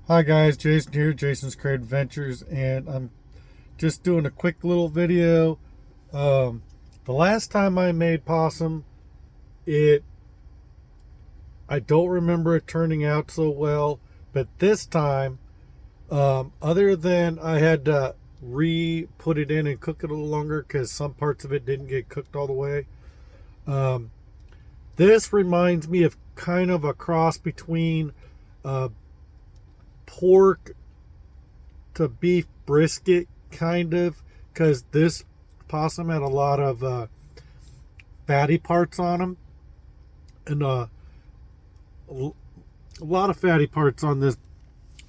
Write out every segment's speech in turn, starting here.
Hi guys, Jason here, Jason's Creative Adventures, and I'm just doing a quick little video. The last time I made possum, it I don't remember it turning out so well, but this time, other than I had to re-put it in and cook it a little longer because some parts of it didn't get cooked all the way. Um, this reminds me of kind of a cross between uh, pork to beef brisket, kind of, because this possum had a lot of fatty parts on them, and a lot of fatty parts on this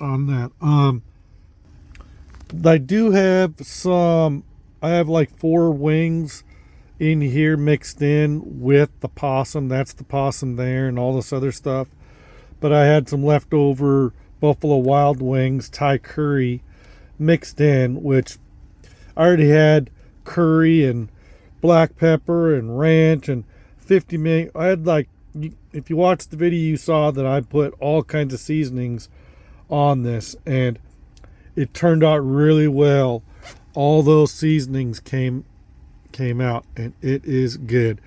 on that. I do have some. I have like 4 wings in here mixed in with the possum. That's the possum there, and all this other stuff. But I had some leftover Buffalo Wild Wings Thai curry mixed in, which I already had curry and black pepper and ranch and 50 million. I had like, if you watched the video, you saw that I put all kinds of seasonings on this, and it turned out really well. All those seasonings came out, and it is good.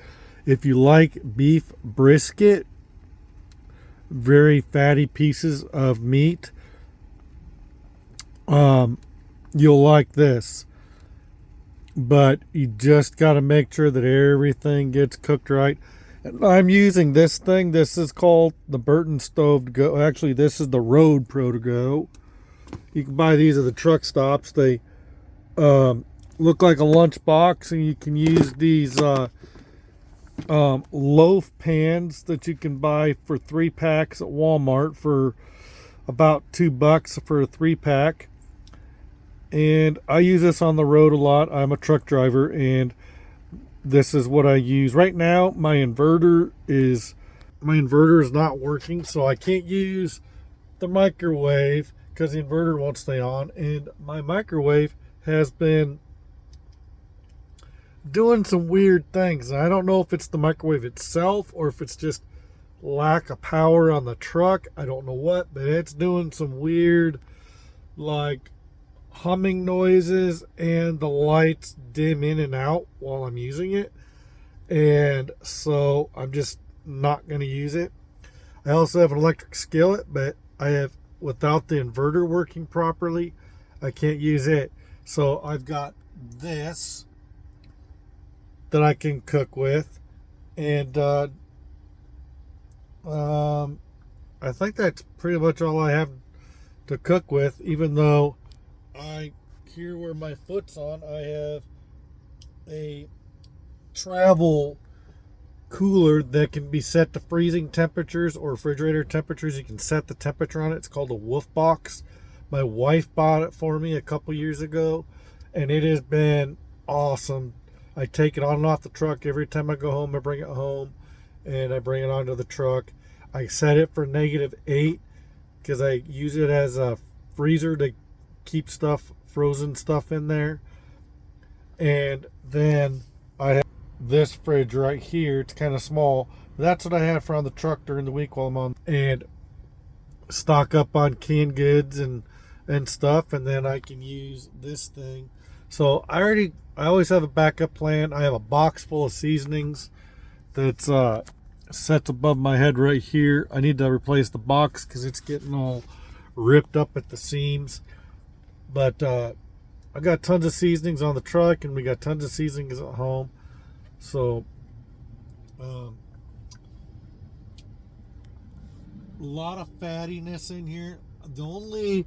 If you like beef brisket, very fatty pieces of meat, you'll like this. But you just got to make sure that everything gets cooked right. And I'm using this thing. This is called the Burton Stove to Go. Actually, this is the Road Pro to Go. You can buy these at the truck stops. They look like a lunch box, and you can use these loaf pans that you can buy for 3 packs at Walmart for about $2 for a 3-pack. And I use this on the road a lot. I'm a truck driver, and this is what I use right now. My inverter is not working, so I can't use the microwave because the inverter won't stay on, and my microwave has been doing some weird things. And I don't know if it's the microwave itself or if it's just lack of power on the truck. I don't know what, but it's doing some weird, like, humming noises, and the lights dim in and out while I'm using it, and so I'm just not going to use it. I also have an electric skillet, but without the inverter working properly, I can't use it. So I've got this that I can cook with, and I think that's pretty much all I have to cook with, even though here where my foot's on, I have a travel cooler that can be set to freezing temperatures or refrigerator temperatures. You can set the temperature on it. It's called a Wolf Box. My wife bought it for me a couple years ago, and it has been awesome. I take it on and off the truck every time I go home. I bring it home, and I bring it onto the truck. I set it for -8 because I use it as a freezer to keep frozen stuff in there. And then I have this fridge right here. It's kind of small, but that's what I have for on the truck during the week while I'm on, and stock up on canned goods and stuff. And then I can use this thing. So I always have a backup plan. I have a box full of seasonings that's sets above my head right here. I need to replace the box because it's getting all ripped up at the seams. But I got tons of seasonings on the truck, and we got tons of seasonings at home. So a lot of fattiness in here. The only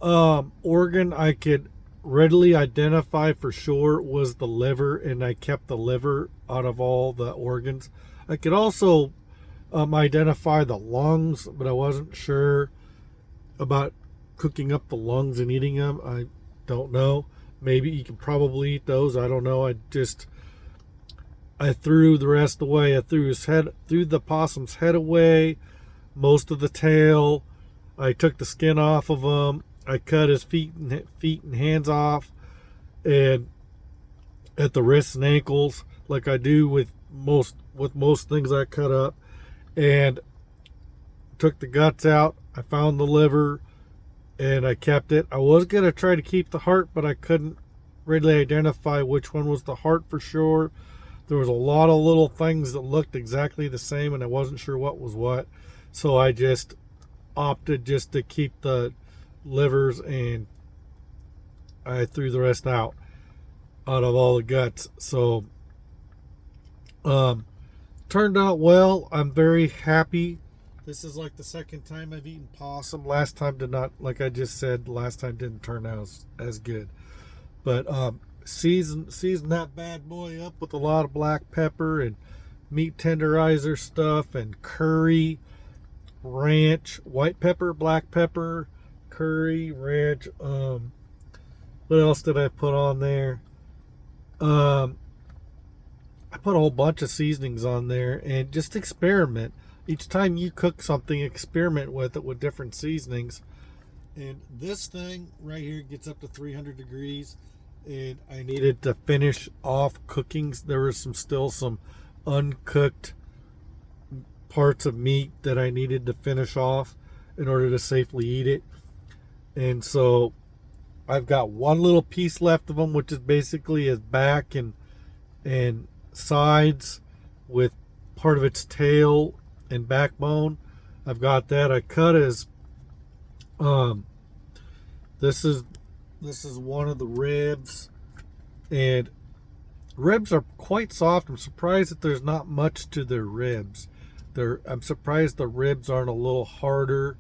organ I could readily identify for sure was the liver, and I kept the liver out of all the organs. I could also identify the lungs, but I wasn't sure about cooking up the lungs and eating them. I don't know. Maybe you can probably eat those. I don't know. I threw the rest away. I threw the possum's head away, most of the tail. I took the skin off of him. I cut his feet and hands off, and at the wrists and ankles, like I do with most things I cut up, and took the guts out. I found the liver, and I kept it. I was gonna try to keep the heart, but I couldn't really identify which one was the heart for sure. There was a lot of little things that looked exactly the same, and I wasn't sure what was what. So I just opted just to keep the livers, and I threw the rest out of all the guts. So turned out well. I'm very happy. This is like the second time I've eaten possum. Last time did not, like I just said, last time didn't turn out as good. But season that bad boy up with a lot of black pepper and meat tenderizer stuff and curry, ranch, white pepper, black pepper, curry, ranch. What else did I put on there? I put a whole bunch of seasonings on there, and just experiment. Each time you cook something, experiment with it with different seasonings. And this thing right here gets up to 300 degrees, and I needed to finish off cooking. There was still some uncooked parts of meat that I needed to finish off in order to safely eat it. And so I've got one little piece left of them, which is basically his back and sides with part of its tail and backbone. I've got that. I cut his this is one of the ribs, and ribs are quite soft. I'm surprised that there's not much to their ribs. I'm surprised the ribs aren't a little harder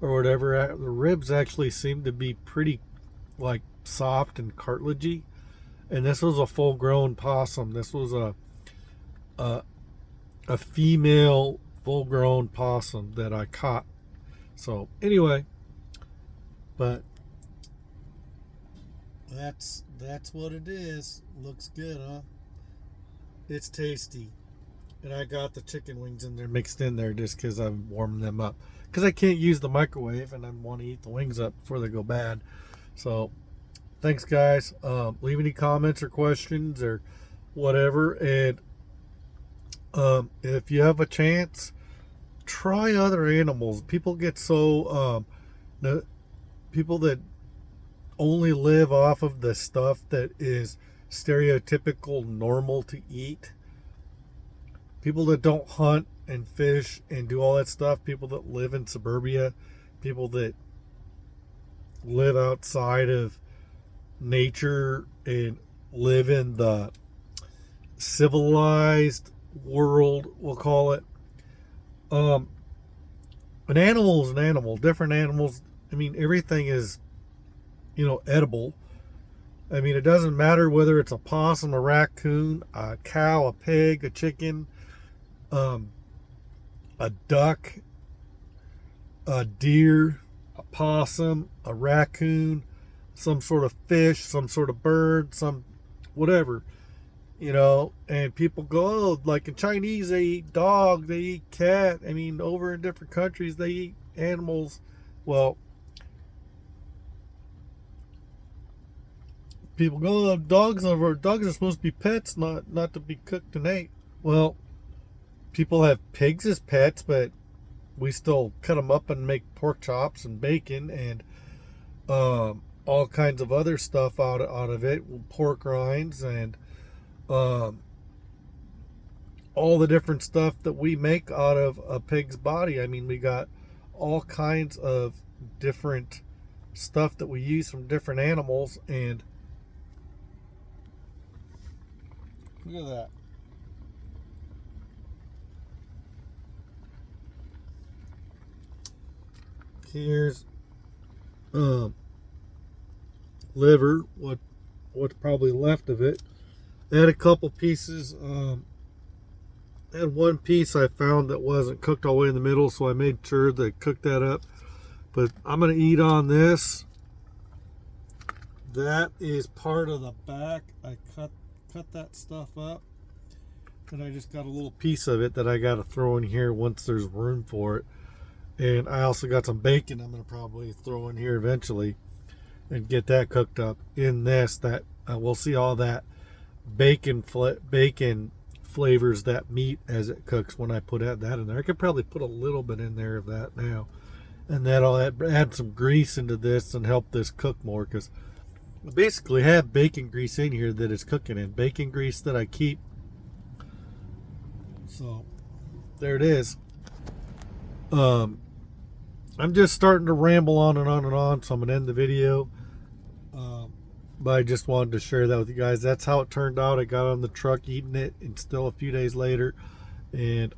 or whatever. The ribs actually seem to be pretty like soft and cartilagey. And this was a full-grown possum. This was a female full-grown possum that I caught. So anyway, but that's what it is. Looks good, huh? It's tasty. And I got the chicken wings in there mixed in there just because I'm warming them up. Because I can't use the microwave, and I want to eat the wings up before they go bad. So thanks, guys. Leave any comments or questions or whatever. And if you have a chance, try other animals. People get so the people that only live off of the stuff that is stereotypical normal to eat. People that don't hunt and fish and do all that stuff. People that live in suburbia. People that live outside of nature and live in the civilized world, we'll call it. An animal is an animal. Different animals, I mean, everything is, edible. I mean, it doesn't matter whether it's a possum, a raccoon, a cow, a pig, a chicken, a duck, a deer, a possum, a raccoon, some sort of fish, some sort of bird, some whatever, and people go, oh, like in Chinese, they eat dog, they eat cat. I mean, over in different countries, they eat animals. Well, people go, oh, dogs are supposed to be pets, not to be cooked and ate. Well, people have pigs as pets, but we still cut them up and make pork chops and bacon and all kinds of other stuff out of it, pork rinds and all the different stuff that we make out of a pig's body. I mean, we got all kinds of different stuff that we use from different animals, and look at that. Here's liver, what's probably left of it. I had a couple pieces. I had one piece I found that wasn't cooked all the way in the middle, so I made sure to cook that up. But I'm gonna eat on this. That is part of the back. I cut that stuff up, and I just got a little piece of it that I got to throw in here once there's room for it. And I also got some bacon I'm going to probably throw in here eventually and get that cooked up in this. That we'll see all that bacon flavors that meat as it cooks when I put that in there. I could probably put a little bit in there of that now and that'll add some grease into this and help this cook more, because I basically have bacon grease in here that is cooking in. Bacon grease that I keep. So there it is. I'm just starting to ramble on and on and on, so I'm going to end the video. But I just wanted to share that with you guys. That's how it turned out. I got on the truck eating it, and still a few days later. And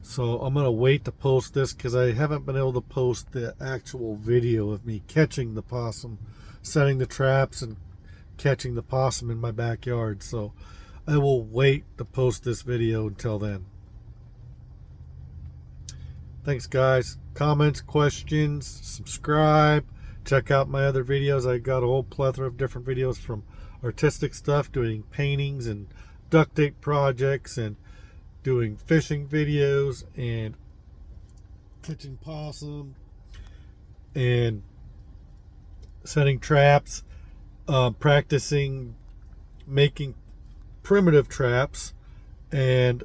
so I'm going to wait to post this because I haven't been able to post the actual video of me catching the possum, setting the traps, and catching the possum in my backyard. So I will wait to post this video until then. Thanks, guys. Comments, questions, subscribe. Check out my other videos. I got a whole plethora of different videos, from artistic stuff, doing paintings and duct tape projects, and doing fishing videos, and catching possum, and setting traps, practicing making primitive traps, and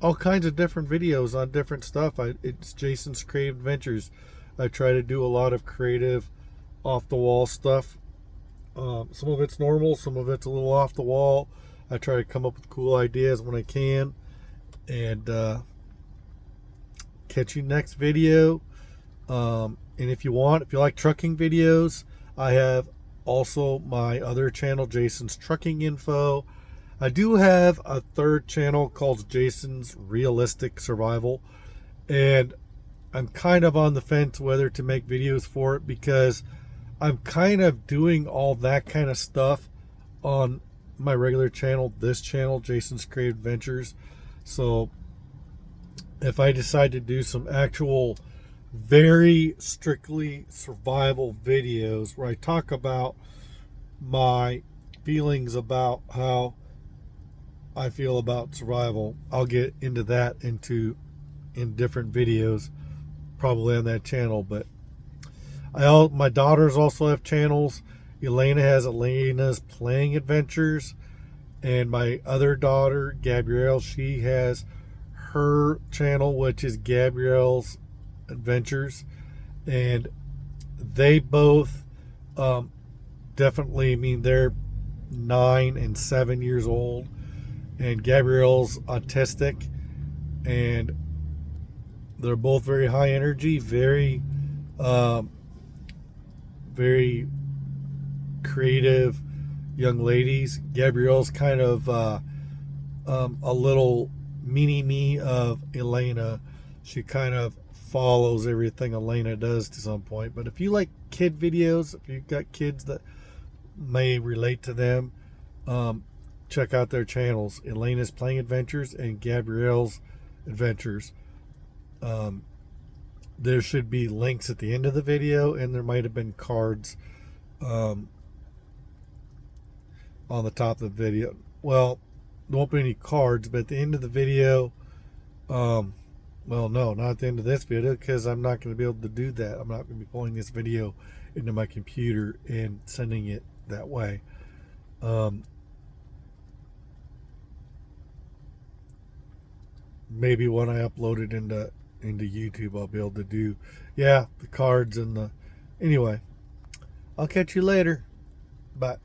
all kinds of different videos on different stuff. It's Jason's Creative Adventures. I try to do a lot of creative, off-the-wall stuff. Some of it's normal, some of it's a little off the wall. I try to come up with cool ideas when I can. And catch you next video. And if you like trucking videos, I have also my other channel, Jason's Trucking Info. I do have a third channel called Jason's Realistic Survival, and I'm kind of on the fence whether to make videos for it, because I'm kind of doing all that kind of stuff on my regular channel, this channel, Jason's Creative Adventures. So if I decide to do some actual very strictly survival videos where I talk about my feelings about how I feel about survival, I'll get into that in different videos, probably on that channel. But my daughters also have channels. Elena has Elena's Playing Adventures, and my other daughter, Gabrielle, she has her channel, which is Gabrielle's Adventures. And they both definitely, I mean, they're 9 and 7 years old, and Gabrielle's autistic, and they're both very high energy, very very creative young ladies. Gabrielle's kind of a little mini-me of Elena. She kind of follows everything Elena does to some point. But if you like kid videos, if you've got kids that may relate to them, check out their channels, Elena's Playing Adventures and Gabrielle's Adventures. There should be links at the end of the video, and there might have been cards on the top of the video. Well, there won't be any cards, but at the end of the video, well, no, not at the end of this video, because I'm not going to be able to do that. I'm not going to be pulling this video into my computer and sending it that way. Maybe when I upload it into YouTube, I'll be able to do, the cards and the, anyway, I'll catch you later. Bye.